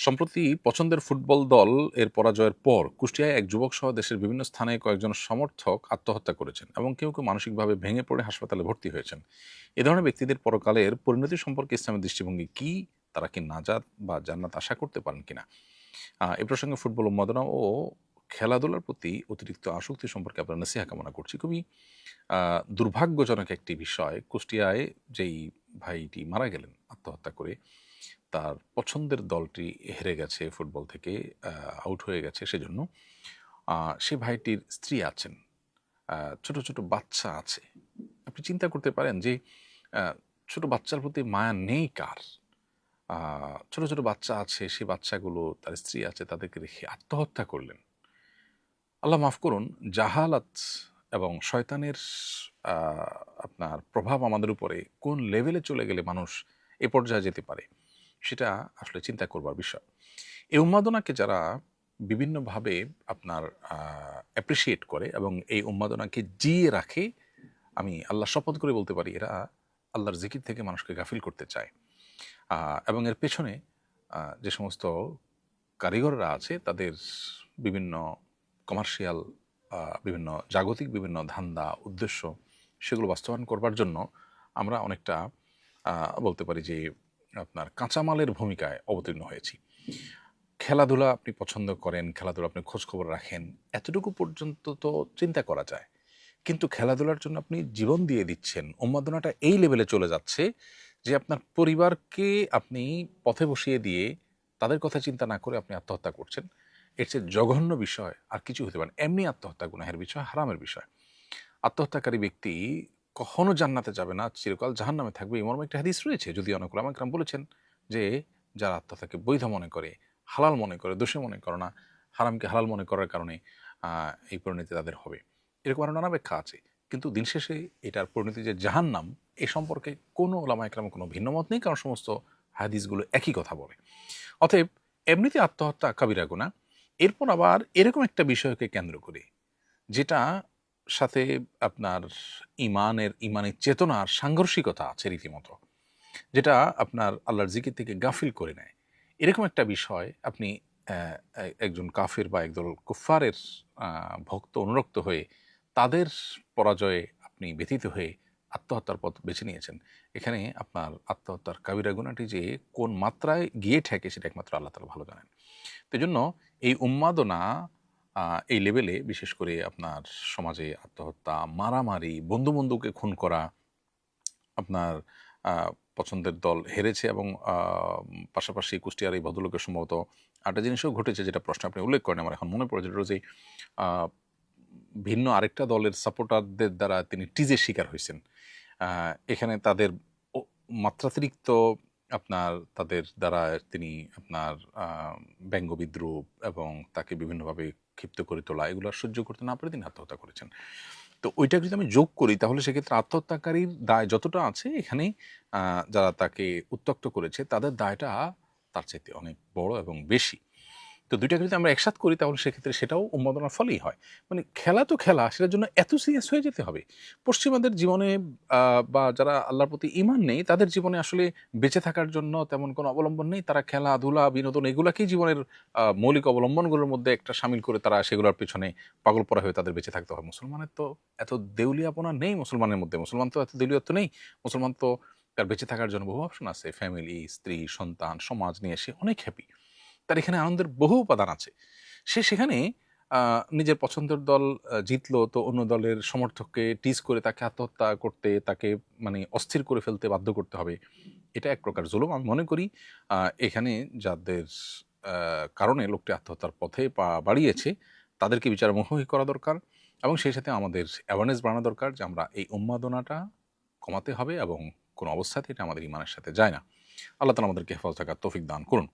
সম্প্রতি পছন্দের ফুটবল দল এর পরাজয়ের পর কুষ্টিয়ায় এক যুবক সহ দেশের বিভিন্ন স্থানে কয়েকজন সমর্থক আত্মহত্যা করেছেন এবং কেউ কেউ মানসিকভাবে ভেঙে পড়ে হাসপাতালে ভর্তি হয়েছেন। এ ধরনের ব্যক্তিদের পরকালের পরিণতি সম্পর্কে ইসলামের দৃষ্টিভঙ্গি কি? তারা কি নাজাত বা জান্নাত আশা করতে পারেন কিনা? এ প্রসঙ্গে ফুটবল উন্মাদনা ও খেলাধুলার প্রতি অতিরিক্ত আসক্তি সম্পর্কে আপনার নসিহা কামনা করছি। খুবই দুর্ভাগ্যজনক একটি বিষয়, কুষ্টিয়ায় যেই ভাইটি মারা গেলেন আত্মহত্যা করে, তার পছন্দের দলটি হেরে গেছে ফুটবল থেকে, আউট হয়ে গেছে সেজন্য। সে ভাইটির স্ত্রী আছেন, ছোট, ছোট বাচ্চা আছে। আপনি চিন্তা করতে পারেন যে আ ছোট বাচ্চার প্রতি মায়া নেই কার? আ ছোট, ছোট বাচ্চা আছে, সেই বাচ্চাগুলো তার স্ত্রী আছে, তাদেরকে রেখে আত্মহত্যা করলেন। আল্লাহ মাফ করুন, জাহালাত এবং শয়তানের আ আপনার প্রভাব আমাদের উপরে কোন লেভেলে চলে গেলে মানুষ এ পর্যায়ে যেতে পারে, সেটা আসলে চিন্তা করবার বিষয়। এই উন্মাদনাকে যারা বিভিন্নভাবে আপনার অ্যাপ্রিসিয়েট করে এবং এই উন্মাদনাকে জিইয়ে রাখে, আমি আল্লাহর শপথ করে বলতে পারি এরা আল্লাহর জিকির থেকে মানুষকে গাফিল করতে চায়। এবং এর পেছনে যে সমস্ত কারিগররা আছে তাদের বিভিন্ন কমার্শিয়াল বিভিন্ন জাগতিক বিভিন্ন ধান্দা, উদ্দেশ্য, সেগুলো বাস্তবায়ন করবার জন্য আমরা অনেকটা বলতে পারি যে আপনার কাঁচামালের ভূমিকায় অবতীর্ণ হয়েছি। খেলাধুলা আপনি পছন্দ করেন, খেলাধুলা আপনি খোঁজখবর রাখেন, এতটুকু পর্যন্ত তো চিন্তা করা যায়। কিন্তু খেলাধুলার জন্য আপনি জীবন দিয়ে দিচ্ছেন। উন্মাদনাটা এই লেভেলে চলে যাচ্ছে যে আপনার পরিবারকে আপনি পথে বসিয়ে দিয়ে তাদের কথা চিন্তা না করে আপনি আত্মহত্যা করছেন। এর চেয়ে জঘন্য বিষয় আর কিছু হতে পারে না। এমনি আত্মহত্যা গুনাহের বিষয়, হারামের বিষয়। আত্মহত্যাকারী ব্যক্তি কখনো জান্নাতে যাবে না, চিরকাল জাহান্নামে থাকবে। এই মর্মে একটা হাদিস রয়েছে। যদিও অনেক ওলামা কেরাম বলেছেন যে যারা আত্মহত্যাকে বৈধ মনে করে, হালাল মনে করে, দোষী মনে করে না, হারামকে হালাল মনে করার কারণে এই পরিণতি তাদের হবে। এরকম আরও নানা ব্যাখ্যা আছে। কিন্তু দিন শেষে এটার পরিণতি যে জাহান্নাম, এ সম্পর্কে কোনো ওলামা একরামের কোনো ভিন্নমত নেই, কারণ সমস্ত হাদিসগুলো একই কথা বলে। অতএব এমনিতে আত্মহত্যা কাবিরা গুনাহ। এরপর আবার এরকম একটা বিষয়কে কেন্দ্র করে, যেটা সাথে আপনার ইমানের চেতনার সাংঘর্ষিকতা আছে রীতিমতো, যেটা আপনার আল্লাহর জিকির থেকে গাফিল করে নেয়। এরকম একটা বিষয় আপনি একজন কাফির বা একদল কুফফারের ভক্ত অনুরক্ত হয়ে তাদের পরাজয়ে আপনি ব্যথিত হয়ে আত্মহত্যার পথ বেছে নিয়েছেন। এখানে আপনার আত্মহত্যার কাবিরা গুনাহটি যে কোন মাত্রায় গিয়ে ঠেকে সেটা একমাত্র আল্লাহ তাআলা ভালো জানেন। তো এজন্য এই উন্মাদনা এই লেভেলে, বিশেষ করে আপনার সমাজে আত্মহত্যা, মারামারি, বন্ধু-বান্ধবকে খুন করা, আপনার আ পছন্দের দল হেরেছে এবং পাশাপাশি কুষ্টিয়ার এই ভদ্রলোকের সম্ভবত আরেকটা জিনিসও ঘটেছে, যেটা প্রশ্নে আপনি উল্লেখ করেন, আমার এখন মনে পড়েছে। যেটা হচ্ছে আ ভিন্ন আরেকটা দলের সাপোর্টারদের দ্বারা তিনি টিজের শিকার হইছেন। আ এখানে তাদের ও মাত্রাতিরিক্ত আপনার তাদের দ্বারা তিনি আপনার আ ব্যঙ্গ-বিদ্রূপ এবং তাকে বিভিন্নভাবে ক্ষিপ্ত করে তোলা, এগুলো আর সহ্য করতে না পেরে তিনি আত্মহত্যা করেছেন। তো ওইটা যদি আমি যোগ করি তাহলে সেক্ষেত্রে আত্মহত্যাকারীর দায় যতটা আছে, এখানে আ যারা তাকে উত্ত্যক্ত করেছে তাদের দায়টা তার চাইতে অনেক বড় এবং বেশি। তো ২ টাকে যদি আমরা একসাথ করি তাহলে সেক্ষেত্রে সেটাও উন্মাদনার ফলেই হয়। মানে খেলা তো খেলা, সেটার জন্য এত সিরিয়াস হয়ে যেতে হবে? পশ্চিমাদের জীবনে আ বা যারা আল্লাহর প্রতি ঈমান নেই, তাদের জীবনে আসলে বেঁচে থাকার জন্য তেমন কোনো অবলম্বন নেই। তারা খেলাধুলা, বিনোদন এগুলাকেই জীবনের মৌলিক অবলম্বনগুলোর মধ্যে একটা শামিল করে তারা সেগুলোর পেছনে পাগলপরা হয়ে তাদের বেঁচে থাকতে হয়। মুসলমানের তো এত দেউলিয়াপনা নেই মুসলমানের মধ্যে। মুসলমান তো এত দেউলিয়াত্ব নেই। মুসলমান তো তার বেঁচে থাকার জন্য বহু অপশন আছে। ফ্যামিলি, স্ত্রী, সন্তান, সমাজ নিয়ে সে অনেক হ্যাপি। তার এখানে আনন্দের বহু উপাদান আছে। সে সেখানে আ নিজের পছন্দের দল জিতলো, তো অন্য দলের সমর্থককে টিজ করে তাকে আত্মহত্যা করতে, তাকে মানে অস্থির করে ফেলতে বাধ্য করতে হবে। এটা এক প্রকার জুলুম। আমি মনে করি আ এখানে যাদের আ কারণে লোকটি আত্মহত্যার পথে পা বাড়িয়েছে, তাদেরকে বিচারের মুখোমুখি করা দরকার এবং সেই সাথে আমাদের অ্যাওয়ারনেস বাড়ানো দরকার যে আমরা এই উন্মাদনাটা কমাতে হবে এবং কোনো অবস্থাতেই এটা আমাদের ঈমানের সাথে যায় না। আল্লাহ তাআলা আমাদেরকে হেফাজত থাকার তৌফিক দান করুন।